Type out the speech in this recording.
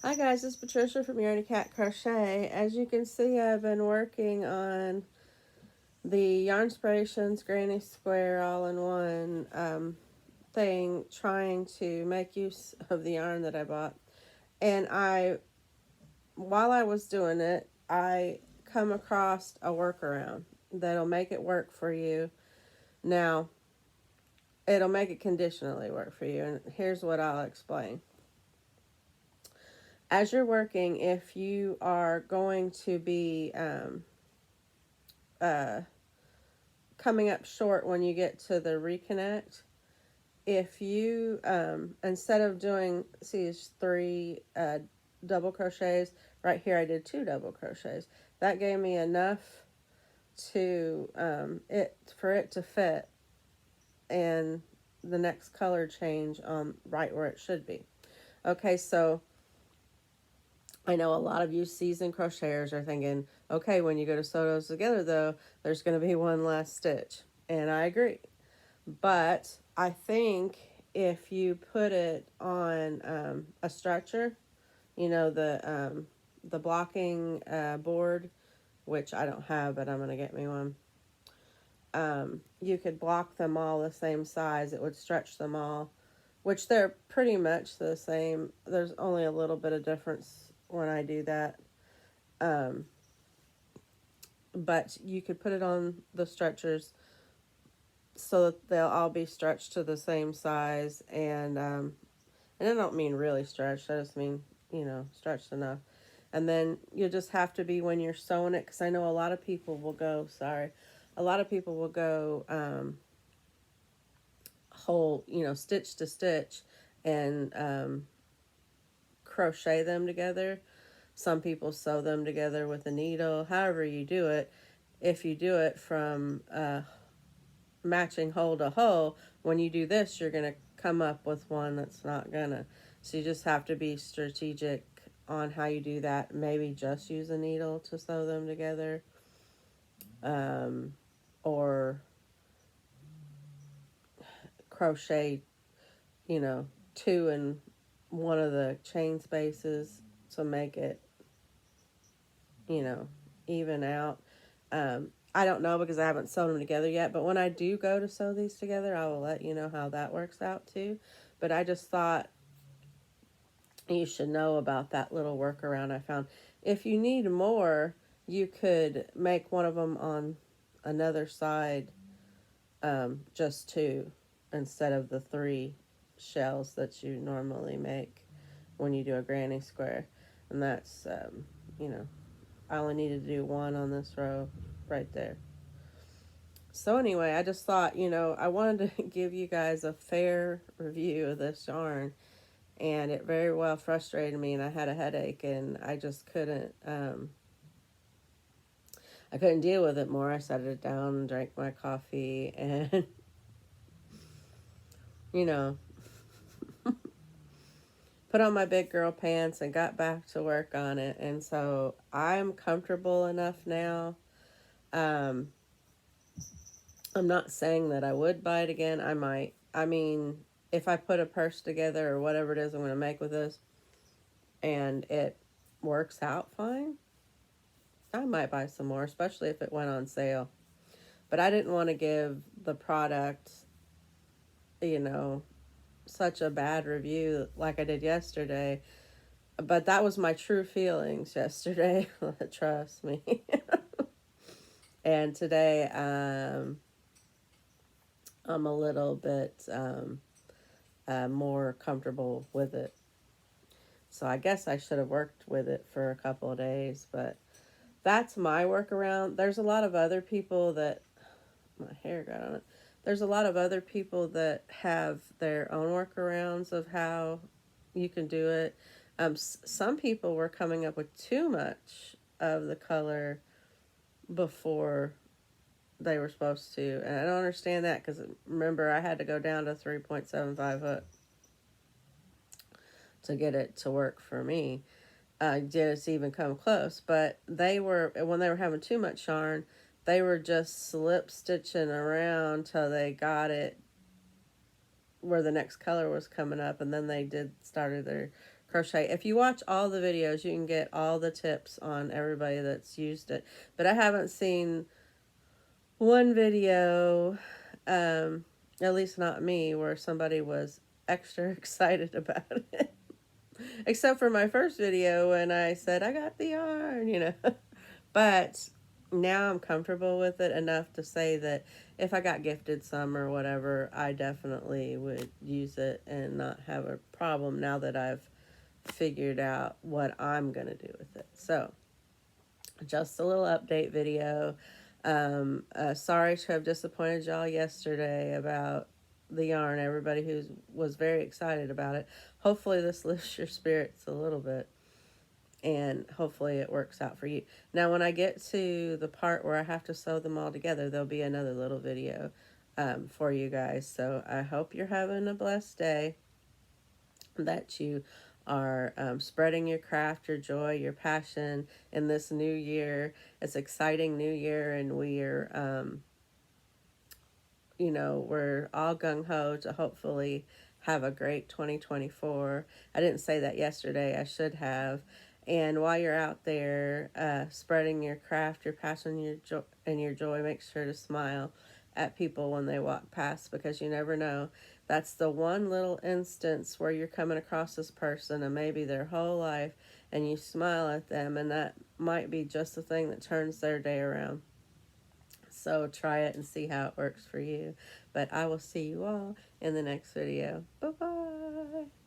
Hi guys, it's Patricia from Yarny Cat Crochet. As you can see, I've been working on the Yarnspirations Granny Square all-in-one thing, trying to make use of the yarn that I bought. And while I was doing it, I come across a workaround that'll make it work for you. Now, it'll make it conditionally work for you, and here's what I'll explain. As you're working, if you are going to be uh, coming up short when you get to the reconnect, if you instead of doing, see, it's three double crochets right here, I did two double crochets. That gave me enough to it to fit and the next color change right where it should be. Okay, so I know a lot of you seasoned crocheters are thinking, okay, when you go to sew those together though, there's going to be one less stitch. And I agree. But I think if you put it on a stretcher, the blocking board, which I don't have, but I'm going to get me one. You could block them all the same size. It would stretch them all, which they're pretty much the same. There's only a little bit of difference when I do that. Um, but you could put it on the stretchers so that they'll all be stretched to the same size. And I don't mean really stretched. I just mean, stretched enough. And then you just have to be, when you're sewing it, because I know a lot of people will go, a lot of people will go whole, stitch to stitch and crochet them together. Some people sew them together with a needle. However you do it, if you do it from matching hole to hole, when you do this, you're going to come up with one that's not gonna. So you just have to be strategic on how you do that. Maybe just use a needle to sew them together, or crochet, two in one of the chain spaces to make it, you know, even out. I don't know because I haven't sewn them together yet, but when I do go to sew these together, I will let you know how that works out too. But I just thought you should know about that little workaround I found. If you need more, you could make one of them on another side, just two, instead of the three shells that you normally make when you do a granny square. And that's, I only needed to do one on this row right there. So anyway, I just thought, I wanted to give you guys a fair review of this yarn, and it very well frustrated me, and I had a headache, and I just couldn't, I couldn't deal with it more. I set it down, drank my coffee, and, you know, put on my big girl pants and got back to work on it. And so I'm comfortable enough now. Um, I'm not saying that I would buy it again. I might. I mean, if I put a purse together or whatever it is I'm going to make with this and it works out fine, I might buy some more, especially if it went on sale. But I didn't want to give the product, you know, such a bad review like I did yesterday. But that was my true feelings yesterday. Trust me. And today, I'm a little bit more comfortable with it. So I guess I should have worked with it for a couple of days, but that's my workaround. There's a lot of other people that, my hair got on it. There's a lot of other people that have their own workarounds of how you can do it. Some people were coming up with too much of the color before they were supposed to, and I don't understand that because remember I had to go down to 3.75 hook to get it to work for me. Did it even come close? But when they were having too much yarn, they were just slip stitching around till they got it where the next color was coming up, and then they started their crochet. If you watch all the videos, you can get all the tips on everybody that's used it. But I haven't seen one video, at least not me, where somebody was extra excited about it. Except for my first video when I said, I got the yarn, But now I'm comfortable with it enough to say that if I got gifted some or whatever, I definitely would use it and not have a problem now that I've figured out what I'm going to do with it. So, just a little update video. Sorry to have disappointed y'all yesterday about the yarn. Everybody who was very excited about it. Hopefully this lifts your spirits a little bit, and hopefully it works out for you. Now when I get to the part where I have to sew them all together, there'll be another little video for you guys. So I hope you're having a blessed day, that you are spreading your craft, your joy, your passion in this new year. It's an exciting new year, and we're we're all gung-ho to hopefully have a great 2024. I didn't say that yesterday. I should have. And while you're out there spreading your craft, your passion, your joy, make sure to smile at people when they walk past, because you never know. That's the one little instance where you're coming across this person and maybe their whole life, and you smile at them, and that might be just the thing that turns their day around. So try it and see how it works for you. But I will see you all in the next video. Bye-bye.